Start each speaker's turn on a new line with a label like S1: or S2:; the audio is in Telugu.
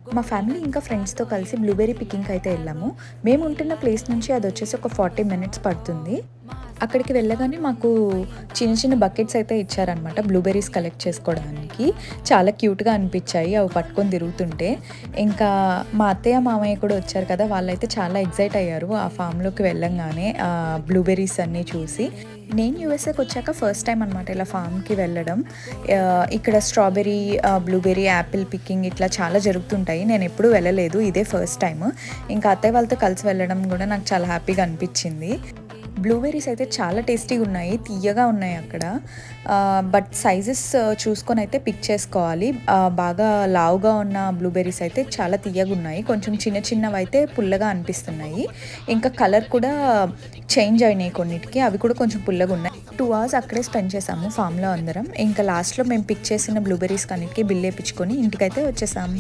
S1: మా ఫ్యామిలీ ఇంకా ఫ్రెండ్స్‌తో కలిసి బ్లూబెర్రీ పికింగ్‌కి అయితే వెళ్ళాము. మేము ఉంటున్న ప్లేస్ నుంచి అదొచ్చేసి ఒక 40 మినిట్స్ పడుతుంది. అక్కడికి వెళ్ళగానే మాకు చిన్న చిన్న బకెట్స్ అయితే ఇచ్చారనమాట బ్లూబెర్రీస్ కలెక్ట్ చేసుకోవడానికి. చాలా క్యూట్‌గా అనిపించాయి అవి పట్టుకొని తిరుగుతుంటే. ఇంకా మా అత్తయ్య, మామయ్య కూడా వచ్చారు కదా! వాళ్ళైతే చాలా ఎక్సైట్ అయ్యారు ఆ ఫామ్‌లోకి వెళ్ళంగానే బ్లూబెర్రీస్ అన్నీ చూసి. నేను యూఎస్ఏకొచ్చాక ఫస్ట్ టైమ్ అనమాట ఇలా ఫామ్‌కి వెళ్ళడం. ఇక్కడ స్ట్రాబెర్రీ, బ్లూబెర్రీ, యాపిల్ పికింగ్ ఇట్లా చాలా జరుగుతుంటాయి. నేనెప్పుడూ వెళ్ళలేదు. ఇదే ఫస్ట్ టైమ్. ఇంకా అత్తయ్య వాళ్ళతో కలిసి వెళ్ళడం గూడా నాకు చాలా హ్యాపీగా అనిపిచ్చింది. బ్లూబెర్రీస్ అయితే చాలా టేస్టీగున్నాయి. తియ్యగా ఉన్నాయి అక్కడ. బట్ సైజెస్ చూసుకొనైతే పిక్ చేసుకోవాలి. బాగా లావుగా ఉన్న బ్లూబెర్రీస్ అయితే చాలా తియ్యగున్నాయి. కొంచెం చిన్న చిన్నవైతే పుల్లగా అనిపిస్తున్నాయి. ఇంకా కలర్ కూడా చేంజ్ అయినాయి కొన్నిటికి. అవి కూడా కొంచెం పుల్లగున్నాయి. 2 అవర్స్ అక్కడే స్పెండ్ చేశాము ఫామ్‌లో అందరం. ఇంకా లాస్ట్‌లో మేము పిక్ చేసిన బ్లూబెర్రీస్ కన్నిటికి బిల్ ఏపిచ్చుకొని ఇంటికైతే వచ్చేసాము.